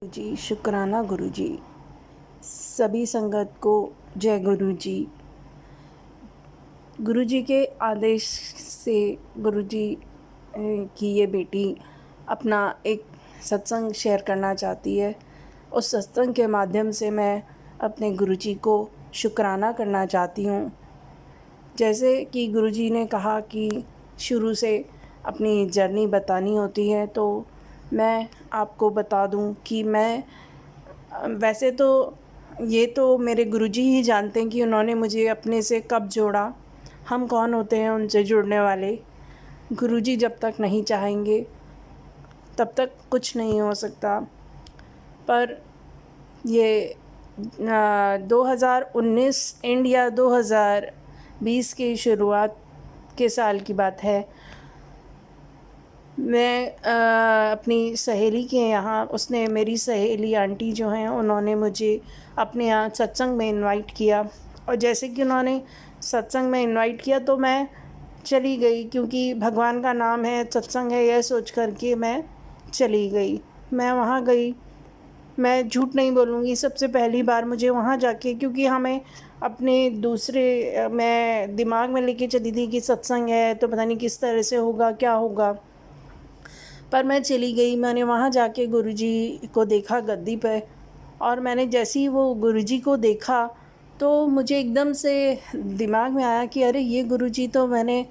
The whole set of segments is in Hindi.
जी शुक्राना गुरु जी। सभी संगत को जय गुरु जी। गुरु जी के आदेश से गुरु जी की ये बेटी अपना एक सत्संग शेयर करना चाहती है। उस सत्संग के माध्यम से मैं अपने गुरु जी को शुक्राना करना चाहती हूँ। जैसे कि गुरु जी ने कहा कि शुरू से अपनी जर्नी बतानी होती है, तो मैं आपको बता दूं कि मैं वैसे तो ये तो मेरे गुरुजी ही जानते हैं कि उन्होंने मुझे अपने से कब जोड़ा। हम कौन होते हैं उनसे जुड़ने वाले। गुरुजी जब तक नहीं चाहेंगे तब तक कुछ नहीं हो सकता। पर ये 2019 एंड या 2020 की शुरुआत के साल की बात है। मैं अपनी सहेली के यहाँ, उसने मेरी सहेली आंटी जो हैं उन्होंने मुझे अपने यहाँ सत्संग में इनवाइट किया। और जैसे कि उन्होंने सत्संग में इनवाइट किया तो मैं चली गई, क्योंकि भगवान का नाम है, सत्संग है, यह सोच कर के मैं चली गई। मैं वहाँ गई, मैं झूठ नहीं बोलूँगी, सबसे पहली बार मुझे वहाँ जाके, क्योंकि हमें अपने दूसरे मैं दिमाग में लेके चली थी कि सत्संग है तो पता नहीं किस तरह से होगा, क्या होगा। पर मैं चली गई। मैंने वहाँ जाके गुरुजी को देखा गद्दी पे, और मैंने जैसे ही वो गुरुजी को देखा तो मुझे एकदम से दिमाग में आया कि अरे ये गुरुजी तो मैंने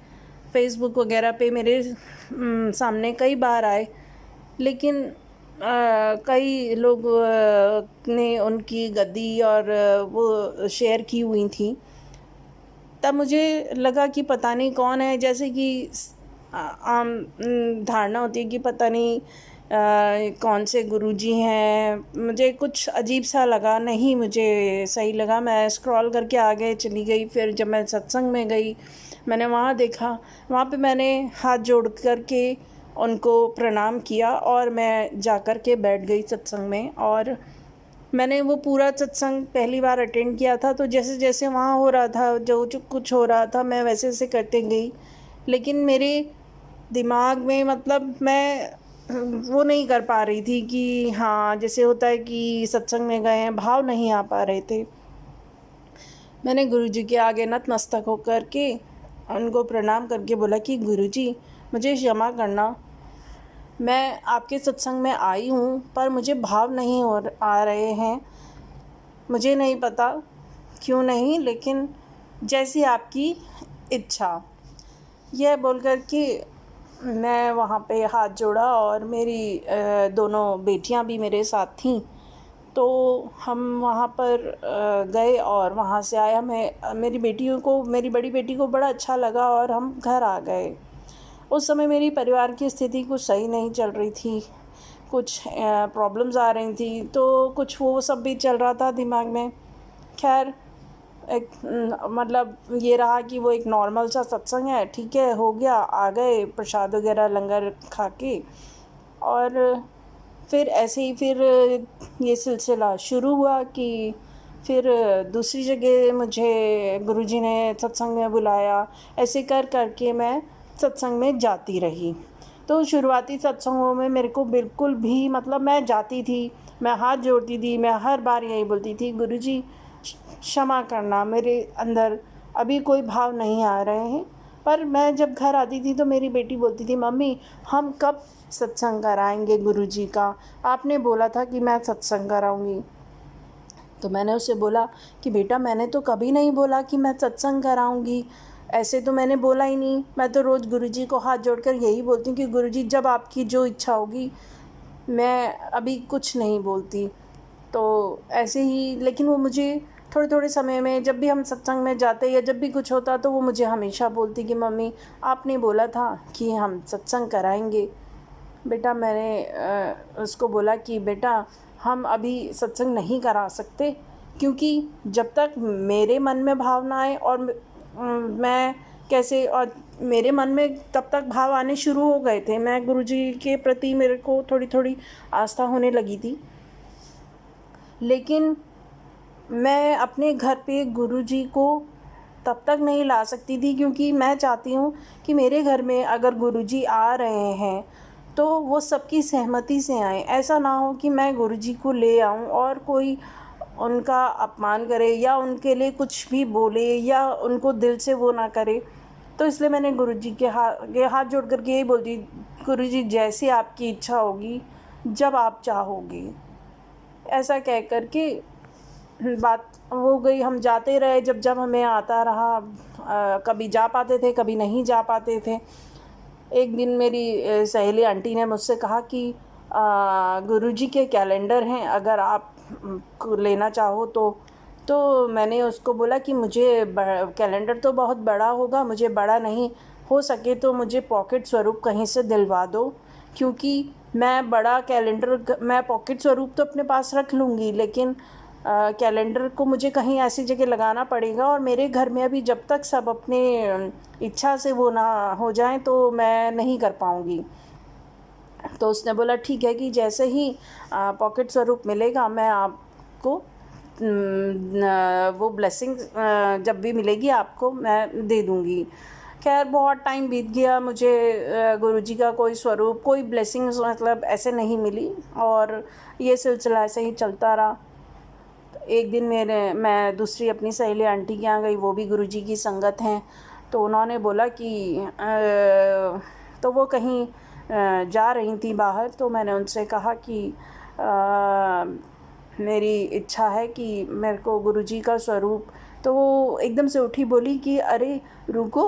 फ़ेसबुक वगैरह पे मेरे सामने कई बार आए, लेकिन कई लोग ने उनकी गद्दी और वो शेयर की हुई थी। तब मुझे लगा कि पता नहीं कौन है। जैसे कि आम धारणा होती है कि पता नहीं कौन से गुरुजी हैं। मुझे कुछ अजीब सा लगा, नहीं मुझे सही लगा। मैं स्क्रॉल करके आगे चली गई। फिर जब मैं सत्संग में गई, मैंने वहाँ देखा, वहाँ पे मैंने हाथ जोड़ कर के उनको प्रणाम किया और मैं जा कर के बैठ गई सत्संग में। और मैंने वो पूरा सत्संग पहली बार अटेंड किया था, तो जैसे जैसे वहाँ हो रहा था, जो कुछ हो रहा था, मैं वैसे वैसे करते गई। लेकिन मेरे दिमाग में मतलब मैं वो नहीं कर पा रही थी कि हाँ, जैसे होता है कि सत्संग में गए हैं, भाव नहीं आ पा रहे थे। मैंने गुरुजी के आगे नतमस्तक होकर के उनको प्रणाम करके बोला कि गुरुजी मुझे क्षमा करना, मैं आपके सत्संग में आई हूँ पर मुझे भाव नहीं आ रहे हैं। मुझे नहीं पता क्यों नहीं, लेकिन जैसी आपकी इच्छा। यह बोलकर कि मैं वहाँ पे हाथ जोड़ा, और मेरी दोनों बेटियाँ भी मेरे साथ थीं। तो हम वहाँ पर गए और वहाँ से आए। मेरी बड़ी बेटी को बड़ा अच्छा लगा और हम घर आ गए। उस समय मेरी परिवार की स्थिति कुछ सही नहीं चल रही थी, कुछ प्रॉब्लम्स आ रही थी, तो कुछ वो सब भी चल रहा था दिमाग में। खैर, एक मतलब ये रहा कि वो एक नॉर्मल सा सत्संग है, ठीक है, हो गया, आ गए, प्रसाद वगैरह लंगर खा के। और फिर ऐसे ही फिर ये सिलसिला शुरू हुआ कि फिर दूसरी जगह मुझे गुरुजी ने सत्संग में बुलाया। ऐसे कर कर के मैं सत्संग में जाती रही। तो शुरुआती सत्संगों में मेरे को बिल्कुल भी, मतलब मैं जाती थी, मैं हाथ जोड़ती थी, मैं हर बार यही बोलती थी, गुरुजी क्षमा करना, मेरे अंदर अभी कोई भाव नहीं आ रहे हैं। पर मैं जब घर आती थी तो मेरी बेटी बोलती थी, मम्मी हम कब सत्संग कराएंगे गुरुजी का, आपने बोला था कि मैं सत्संग कराऊंगी। तो मैंने उससे बोला कि बेटा मैंने तो कभी नहीं बोला कि मैं सत्संग कराऊंगी, ऐसे तो मैंने बोला ही नहीं। मैं तो रोज़ गुरुजी को हाथ जोड़कर यही बोलती हूँ कि गुरुजी जब आपकी जो इच्छा होगी, मैं अभी कुछ नहीं बोलती। तो ऐसे ही, लेकिन वो मुझे थोड़े थोड़े समय में, जब भी हम सत्संग में जाते या जब भी कुछ होता, तो वो मुझे हमेशा बोलती कि मम्मी आपने बोला था कि हम सत्संग कराएंगे। बेटा मैंने उसको बोला कि बेटा हम अभी सत्संग नहीं करा सकते, क्योंकि जब तक मेरे मन में भावना आए, और मैं कैसे, और मेरे मन में तब तक भाव आने शुरू हो गए थे। मैं गुरुजी के प्रति मेरे को थोड़ी थोड़ी आस्था होने लगी थी, लेकिन मैं अपने घर पे गुरुजी को तब तक नहीं ला सकती थी, क्योंकि मैं चाहती हूँ कि मेरे घर में अगर गुरुजी आ रहे हैं तो वो सबकी सहमति से आएँ। ऐसा ना हो कि मैं गुरुजी को ले आऊँ और कोई उनका अपमान करे या उनके लिए कुछ भी बोले या उनको दिल से वो ना करे। तो इसलिए मैंने गुरुजी के हाथ जोड़ कर के यही बोलती, गुरुजी जैसी आपकी इच्छा होगी, जब आप चाहोगे। ऐसा कह कर के बात हो गई। हम जाते रहे, जब जब हमें आता रहा, कभी जा पाते थे, कभी नहीं जा पाते थे। एक दिन मेरी सहेली आंटी ने मुझसे कहा कि गुरुजी के कैलेंडर हैं, अगर आप लेना चाहो तो मैंने उसको बोला कि मुझे कैलेंडर तो बहुत बड़ा होगा, मुझे बड़ा नहीं, हो सके तो मुझे पॉकेट स्वरूप कहीं से दिलवा दो, क्योंकि मैं बड़ा कैलेंडर मैं पॉकेट स्वरूप तो अपने पास रख लूँगी, लेकिन कैलेंडर को मुझे कहीं ऐसी जगह लगाना पड़ेगा और मेरे घर में अभी जब तक सब अपने इच्छा से वो ना हो जाएं तो मैं नहीं कर पाऊँगी। तो उसने बोला ठीक है कि जैसे ही पॉकेट स्वरूप मिलेगा मैं आपको वो ब्लेसिंग जब भी मिलेगी आपको मैं दे दूँगी। खैर बहुत टाइम बीत गया, मुझे गुरुजी का कोई स्वरूप, कोई ब्लेसिंग्स मतलब ऐसे नहीं मिली और ये सिलसिला ऐसे ही चलता रहा। एक दिन मैं दूसरी अपनी सहेली आंटी के यहाँ गई, वो भी गुरुजी की संगत हैं। तो उन्होंने बोला कि तो वो कहीं जा रही थी बाहर, तो मैंने उनसे कहा कि मेरी इच्छा है कि मेरे को गुरुजी का स्वरूप। तो वो एकदम से उठी, बोली कि अरे रुको,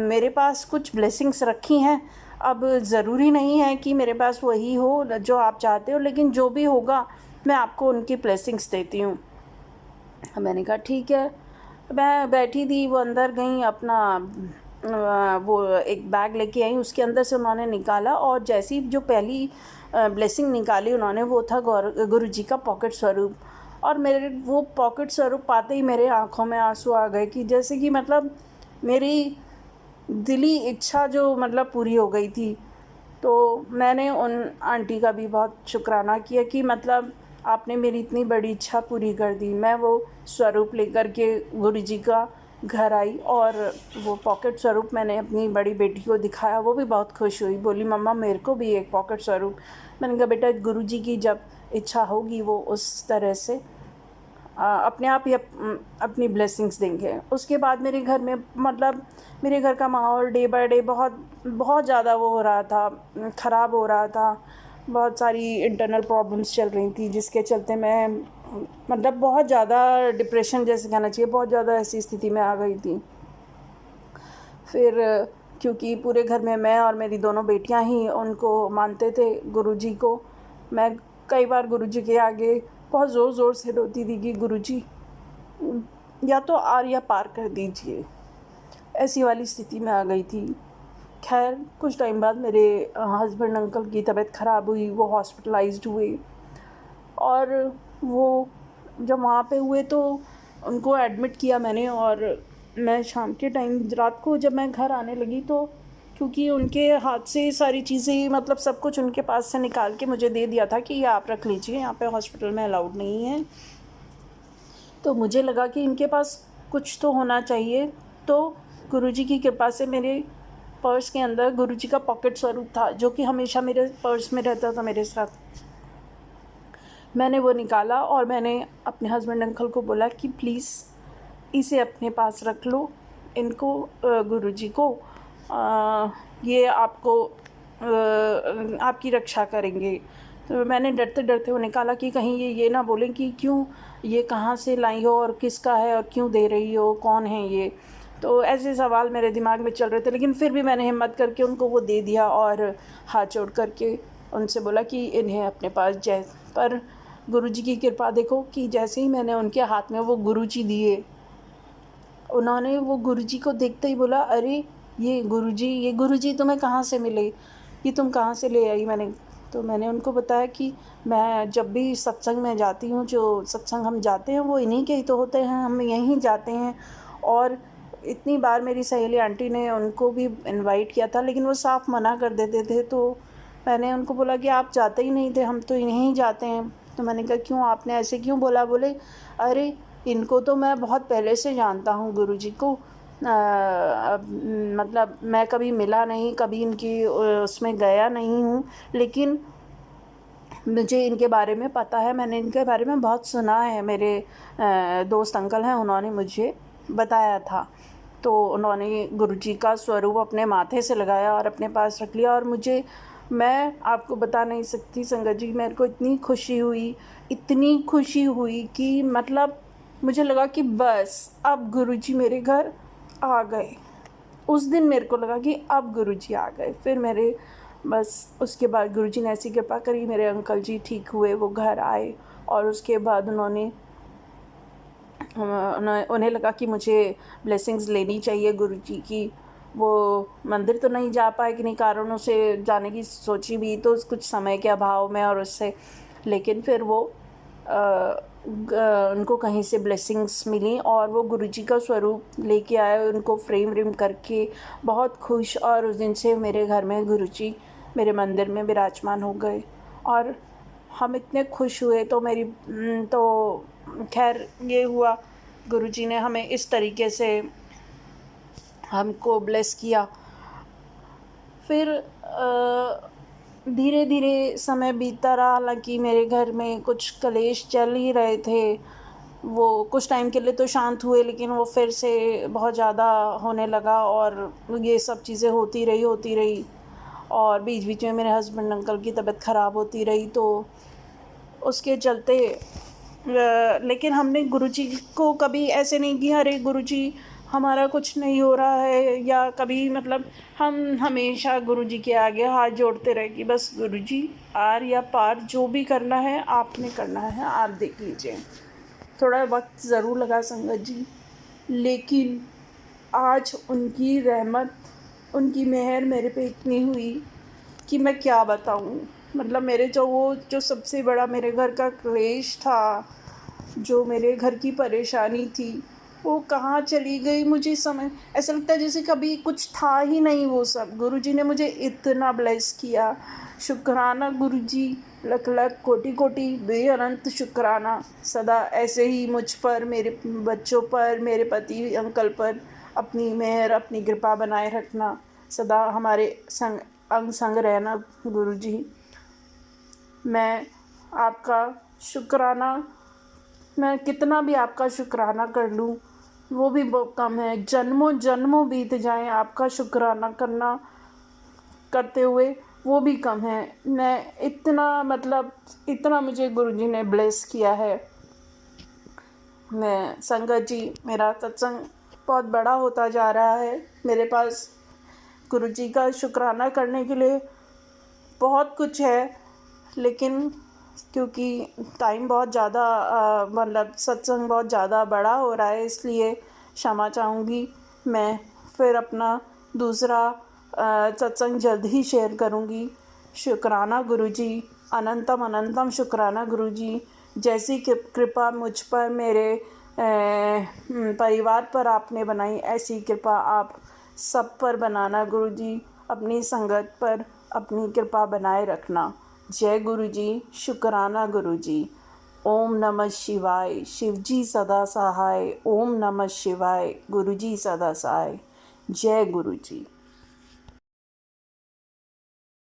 मेरे पास कुछ ब्लेसिंग्स रखी हैं, अब ज़रूरी नहीं है कि मेरे पास वही हो जो आप चाहते हो, लेकिन जो भी होगा मैं आपको उनकी ब्लेसिंग्स देती हूँ। मैंने कहा ठीक है। मैं बैठी थी, वो अंदर गई, अपना वो एक बैग लेके आई, उसके अंदर से उन्होंने निकाला और जैसी जो पहली ब्लेसिंग निकाली उन्होंने, वो था गुरुजी का पॉकेट स्वरूप। और मेरे वो पॉकेट स्वरूप पाते ही मेरे आँखों में आंसू आ गए कि जैसे कि मतलब मेरी दिली इच्छा जो मतलब पूरी हो गई थी। तो मैंने उन आंटी का भी बहुत शुक्राना किया कि मतलब आपने मेरी इतनी बड़ी इच्छा पूरी कर दी। मैं वो स्वरूप लेकर के गुरुजी का घर आई और वो पॉकेट स्वरूप मैंने अपनी बड़ी बेटी को दिखाया, वो भी बहुत खुश हुई, बोली मम्मा मेरे को भी एक पॉकेट स्वरूप। मैंने कहा बेटा गुरुजी की जब इच्छा होगी वो उस तरह से अपने आप ही अपनी ब्लेसिंग्स देंगे। उसके बाद मेरे घर में मतलब मेरे घर का माहौल डे बाय डे बहुत बहुत ज़्यादा वो हो रहा था, ख़राब हो रहा था। बहुत सारी इंटरनल प्रॉब्लम्स चल रही थी, जिसके चलते मैं मतलब बहुत ज़्यादा डिप्रेशन जैसे कहना चाहिए, बहुत ज़्यादा ऐसी स्थिति में आ गई थी। फिर क्योंकि पूरे घर में मैं और मेरी दोनों बेटियां ही उनको मानते थे गुरुजी को, मैं कई बार गुरुजी के आगे बहुत ज़ोर ज़ोर से रोती थी कि गुरुजी या तो आर या पार कर दीजिए, ऐसी वाली स्थिति में आ गई थी। खैर कुछ टाइम बाद मेरे हस्बैंड अंकल की तबीयत ख़राब हुई, वो हॉस्पिटलाइज्ड हुए और वो जब वहाँ पे हुए तो उनको एडमिट किया मैंने। और मैं शाम के टाइम रात को जब मैं घर आने लगी तो क्योंकि उनके हाथ से सारी चीज़ें मतलब सब कुछ उनके पास से निकाल के मुझे दे दिया था कि ये आप रख लीजिए, यहाँ पे हॉस्पिटल में अलाउड नहीं है। तो मुझे लगा कि इनके पास कुछ तो होना चाहिए। तो गुरुजी की कृपा से मेरे पर्स के अंदर गुरुजी का पॉकेट स्वरूप था, जो कि हमेशा मेरे पर्स में रहता था मेरे साथ। मैंने वो निकाला और मैंने अपने हस्बैंड अंकल को बोला कि प्लीज़ इसे अपने पास रख लो, इनको गुरुजी को ये आपको आपकी रक्षा करेंगे। तो मैंने डरते डरते वो निकाला कि कहीं ये ना बोलें कि क्यों, ये कहाँ से लाई हो और किसका है और क्यों दे रही हो, कौन है ये। तो ऐसे सवाल मेरे दिमाग में चल रहे थे, लेकिन फिर भी मैंने हिम्मत करके उनको वो दे दिया और हाथ जोड़ करके उनसे बोला कि इन्हें अपने पास पर गुरुजी की कृपा देखो कि जैसे ही मैंने उनके हाथ में वो गुरुजी दिए, उन्होंने वो गुरुजी को देखते ही बोला अरे ये गुरुजी तुम्हें कहाँ से मिले, ये तुम कहाँ से ले आई। मैंने उनको बताया कि मैं जब भी सत्संग में जाती हूँ, जो सत्संग हम जाते हैं वो इन्हीं के ही तो होते हैं, हम यहीं जाते हैं। और इतनी बार मेरी सहेली आंटी ने उनको भी इनवाइट किया था, लेकिन वो साफ मना कर देते थे। तो मैंने उनको बोला कि आप जाते ही नहीं थे, हम तो यहीं जाते हैं। तो मैंने कहा क्यों, आपने ऐसे क्यों बोला। बोले अरे इनको तो मैं बहुत पहले से जानता हूँ गुरुजी को, मतलब मैं कभी मिला नहीं, कभी इनकी उसमें गया नहीं हूँ, लेकिन मुझे इनके बारे में पता है, मैंने इनके बारे में बहुत सुना है। मेरे दोस्त अंकल हैं, उन्होंने मुझे बताया था। तो उन्होंने गुरुजी का स्वरूप अपने माथे से लगाया और अपने पास रख लिया, और मैं आपको बता नहीं सकती संगत जी, मेरे को इतनी खुशी हुई कि मतलब मुझे लगा कि बस अब गुरुजी मेरे घर आ गए। उस दिन मेरे को लगा कि अब गुरुजी आ गए। फिर मेरे बस उसके बाद गुरुजी ने ऐसी कृपा करी, मेरे अंकल जी ठीक हुए, वो घर आए, और उसके बाद उन्हें लगा कि मुझे ब्लेसिंग्स लेनी चाहिए गुरुजी की। वो मंदिर तो नहीं जा पाए, किन्हीं कारणों से जाने की सोची भी तो कुछ समय के अभाव में और उससे, लेकिन फिर वो उनको कहीं से ब्लेसिंग्स मिली और वो गुरुजी का स्वरूप लेके आए, उनको फ्रेम व्रेम करके बहुत खुश। और उस दिन से मेरे घर में गुरुजी मेरे मंदिर में विराजमान हो गए, और हम इतने खुश हुए। तो खैर ये हुआ, गुरुजी ने हमें इस तरीके से हमको ब्लेस किया। फिर धीरे धीरे समय बीतता रहा, हालांकि मेरे घर में कुछ कलेश चल ही रहे थे। वो कुछ टाइम के लिए तो शांत हुए, लेकिन वो फिर से बहुत ज़्यादा होने लगा, और ये सब चीज़ें होती रही, और बीच बीच में मेरे हस्बैंड अंकल की तबीयत ख़राब होती रही। तो उसके चलते लेकिन हमने गुरुजी को कभी ऐसे नहीं किया, अरे गुरुजी हमारा कुछ नहीं हो रहा है, या कभी मतलब हम हमेशा गुरुजी के आगे हाथ जोड़ते रहे कि बस गुरुजी आर या पार जो भी करना है आपने करना है, आप देख लीजिए। थोड़ा वक्त ज़रूर लगा संगत जी, लेकिन आज उनकी रहमत, उनकी मेहर मेरे पे इतनी हुई कि मैं क्या बताऊँ। मतलब मेरे जो सबसे बड़ा मेरे घर का क्लेश था, जो मेरे घर की परेशानी थी, वो कहाँ चली गई। मुझे समझ ऐसा लगता है जैसे कभी कुछ था ही नहीं वो सब। गुरुजी ने मुझे इतना ब्लेस किया, शुक्राना गुरुजी, लख लख कोटि कोटि बेअनंत शुक्राना। सदा ऐसे ही मुझ पर, मेरे बच्चों पर, मेरे पति अंकल पर अपनी मेहर, अपनी कृपा बनाए रखना, सदा हमारे अंग संग रहना गुरुजी। मैं आपका शुक्राना, मैं कितना भी आपका शुक्राना कर लूँ वो भी बहुत कम है। जन्मों जन्मों बीत जाएं आपका शुक्राना करते हुए, वो भी कम है। मैं इतना मुझे गुरुजी ने ब्लेस किया है। मैं संगत जी, मेरा सत्संग बहुत बड़ा होता जा रहा है। मेरे पास गुरुजी का शुक्राना करने के लिए बहुत कुछ है, लेकिन क्योंकि टाइम बहुत ज़्यादा मतलब सत्संग बहुत ज़्यादा बड़ा हो रहा है, इसलिए क्षमा चाहूँगी। मैं फिर अपना दूसरा सत्संग जल्द ही शेयर करूँगी। शुक्राना गुरुजी, अनंतम अनंतम शुक्राना गुरुजी। जैसी कृपा मुझ पर, मेरे परिवार पर आपने बनाई, ऐसी कृपा आप सब पर बनाना गुरुजी। अपनी संगत पर अपनी कृपा बनाए रखना। जय गुरुजी, शुक्राना गुरुजी। ओम नमः शिवाय, शिवजी सदा सहाय। ओम नमः शिवाय, गुरुजी सदा सहाय। जय गुरुजी।